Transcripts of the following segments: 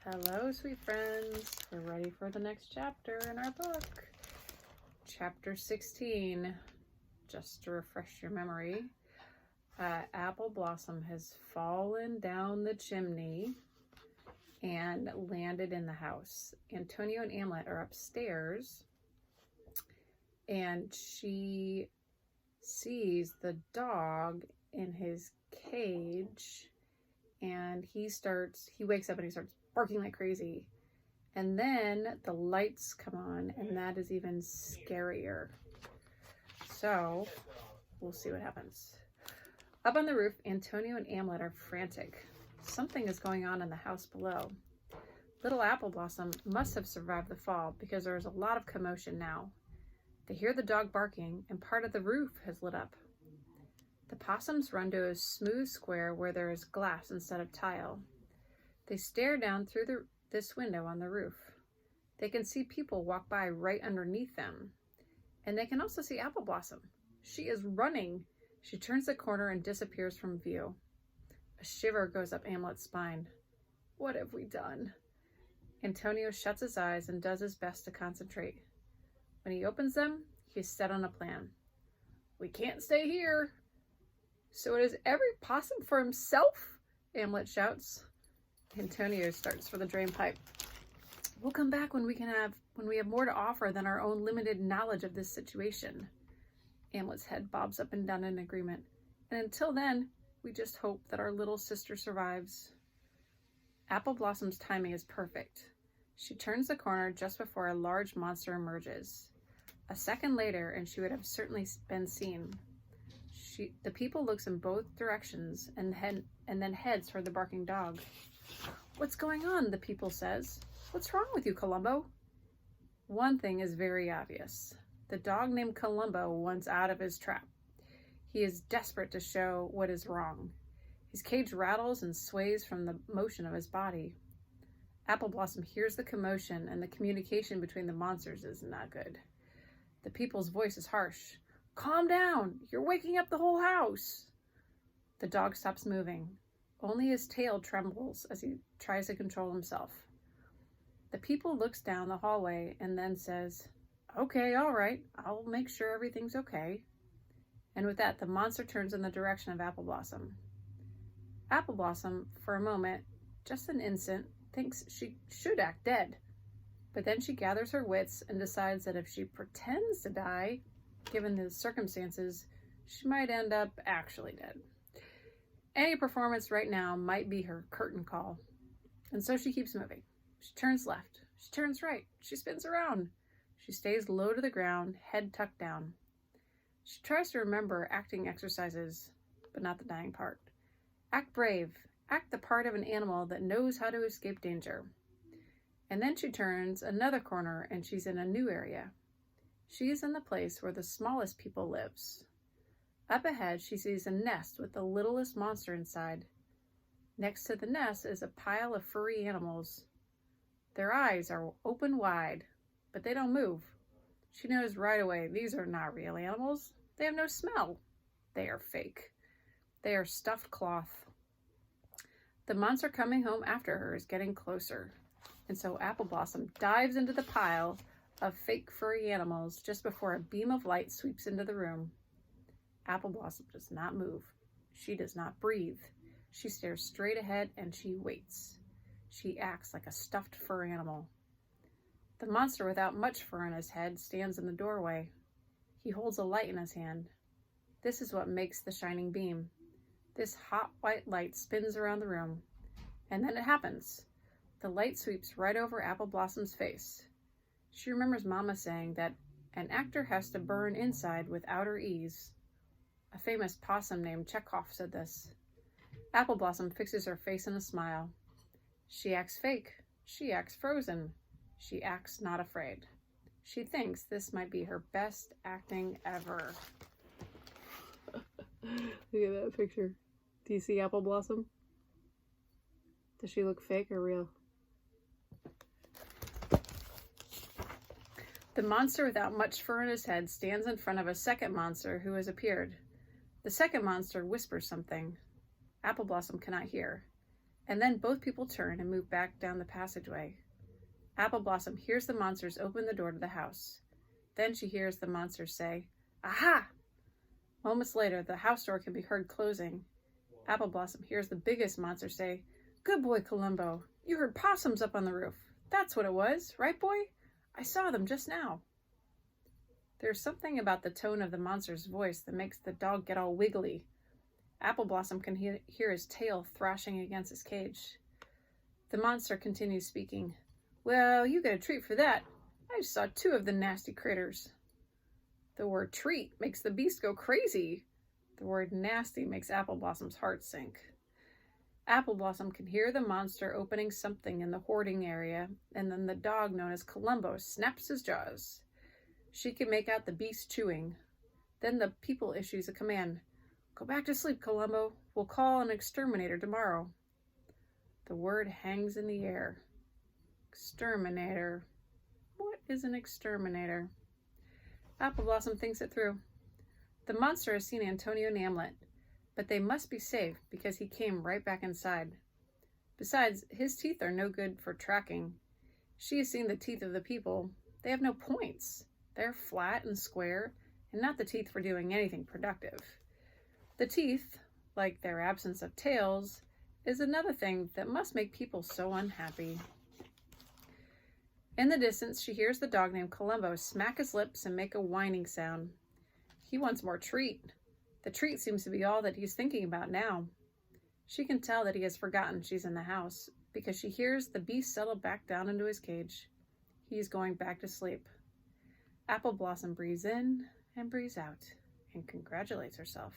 Hello, sweet friends. We're ready for the next chapter in our book. Chapter 16. Just to refresh your memory, Apple Blossom has fallen down the chimney and landed in the house. Antonio and Amlet are upstairs, and she sees the dog in his cage, and he wakes up and he starts barking like crazy. And then the lights come on, and that is even scarier. So we'll see what happens. Up on the roof, Antonio and Amlet are frantic. Something is going on in the house below. Little Apple Blossom must have survived the fall because there is a lot of commotion now. They hear the dog barking, and part of the roof has lit up. The possums run to a smooth square where there is glass instead of tile. They stare down through this window on the roof. They can see people walk by right underneath them. And they can also see Apple Blossom. She is running. She turns the corner and disappears from view. A shiver goes up Amlet's spine. What have we done? Antonio shuts his eyes and does his best to concentrate. When he opens them, he is set on a plan. We can't stay here. So it is every possum for himself? Amlet shouts. Antonio starts for the drain pipe. We'll come back when we have more to offer than our own limited knowledge of this situation. Amlet's head bobs up and down in agreement. And until then, we just hope that our little sister survives. Apple Blossom's timing is perfect. She turns the corner just before a large monster emerges. A second later, and she would have certainly been seen. The people looks in both directions and then heads toward the barking dog. What's going on? The people says. What's wrong with you, Columbo? One thing is very obvious. The dog named Columbo wants out of his trap. He is desperate to show what is wrong. His cage rattles and sways from the motion of his body. Apple Blossom hears the commotion, and the communication between the monsters is not good. The people's voice is harsh. Calm down! You're waking up the whole house! The dog stops moving. Only his tail trembles as he tries to control himself. The people looks down the hallway and then says, Okay, all right, I'll make sure everything's okay. And with that, the monster turns in the direction of Apple Blossom. Apple Blossom, for a moment, just an instant, thinks she should act dead. But then she gathers her wits and decides that if she pretends to die, given the circumstances, she might end up actually dead. Any performance right now might be her curtain call. And so she keeps moving. She turns left. She turns right. She spins around. She stays low to the ground, head tucked down. She tries to remember acting exercises, but not the dying part. Act brave. Act the part of an animal that knows how to escape danger. And then she turns another corner and she's in a new area. She is in the place where the smallest people lives. Up ahead, she sees a nest with the littlest monster inside. Next to the nest is a pile of furry animals. Their eyes are open wide, but they don't move. She knows right away these are not real animals. They have no smell. They are fake. They are stuffed cloth. The monster coming home after her is getting closer, and so Apple Blossom dives into the pile of fake furry animals just before a beam of light sweeps into the room. Apple Blossom does not move. She does not breathe. She stares straight ahead and she waits. She acts like a stuffed fur animal. The monster without much fur on his head stands in the doorway. He holds a light in his hand. This is what makes the shining beam. This hot white light spins around the room. And then it happens. The light sweeps right over Apple Blossom's face. She remembers Mama saying that an actor has to burn inside with outer ease. A famous possum named Chekhov said this. Apple Blossom fixes her face in a smile. She acts fake. She acts frozen. She acts not afraid. She thinks this might be her best acting ever. Look at that picture. Do you see Apple Blossom? Does she look fake or real? The monster without much fur on his head stands in front of a second monster who has appeared. The second monster whispers something. Apple Blossom cannot hear. And then both people turn and move back down the passageway. Apple Blossom hears the monsters open the door to the house. Then she hears the monsters say, "Aha!" Moments later, the house door can be heard closing. Apple Blossom hears the biggest monster say, "Good boy, Columbo. You heard possums up on the roof. That's what it was, right, boy? I saw them just now." There's something about the tone of the monster's voice that makes the dog get all wiggly. Apple Blossom can hear his tail thrashing against his cage. The monster continues speaking. "Well, you get a treat for that. I just saw 2 of the nasty critters." The word treat makes the beast go crazy. The word nasty makes Apple Blossom's heart sink. Apple Blossom can hear the monster opening something in the hoarding area, and then the dog known as Columbo snaps his jaws. She can make out the beast chewing. Then the people issues a command. "Go back to sleep, Columbo. We'll call an exterminator tomorrow." The word hangs in the air. Exterminator. What is an exterminator? Apple Blossom thinks it through. The monster has seen Antonio Namlet, but they must be safe because he came right back inside. Besides, his teeth are no good for tracking. She has seen the teeth of the people. They have no points. They're flat and square, and not the teeth for doing anything productive. The teeth, like their absence of tails, is another thing that must make people so unhappy. In the distance, she hears the dog named Columbo smack his lips and make a whining sound. He wants more treat. The treat seems to be all that he's thinking about now. She can tell that he has forgotten she's in the house because she hears the beast settle back down into his cage. He's going back to sleep. Apple Blossom breathes in and breathes out and congratulates herself.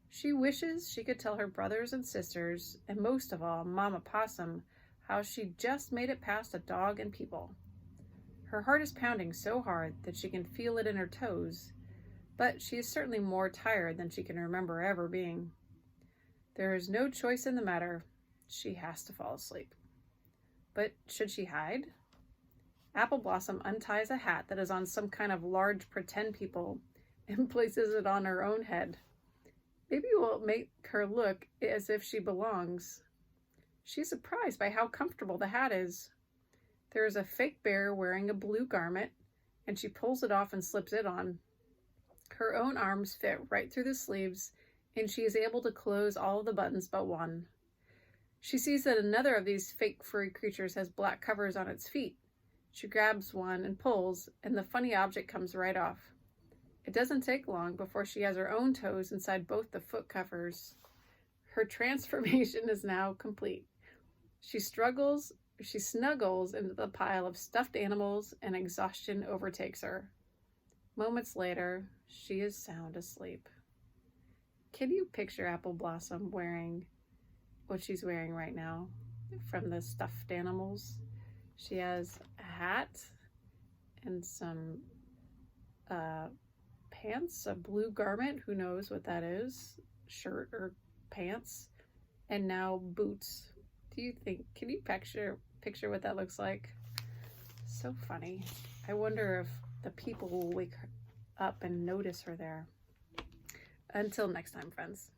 She wishes she could tell her brothers and sisters, and most of all, Mama Possum, how she just made it past a dog and people. Her heart is pounding so hard that she can feel it in her toes, but she is certainly more tired than she can remember ever being. There is no choice in the matter. She has to fall asleep. But should she hide? Apple Blossom unties a hat that is on some kind of large pretend people and places it on her own head. Maybe it will make her look as if she belongs. She's surprised by how comfortable the hat is. There is a fake bear wearing a blue garment, and she pulls it off and slips it on. Her own arms fit right through the sleeves, and she is able to close all of the buttons but one. She sees that another of these fake furry creatures has black covers on its feet. She grabs one and pulls, and the funny object comes right off. It doesn't take long before she has her own toes inside both the foot covers. Her transformation is now complete. She snuggles into the pile of stuffed animals, and exhaustion overtakes her. Moments later, she is sound asleep. Can you picture Apple Blossom wearing what she's wearing right now from the stuffed animals? She has a hat and some pants, a blue garment, who knows what that is, shirt or pants, and now boots. Can you picture what that looks like? So funny. I wonder if the people will wake up and notice her there. Until next time, friends.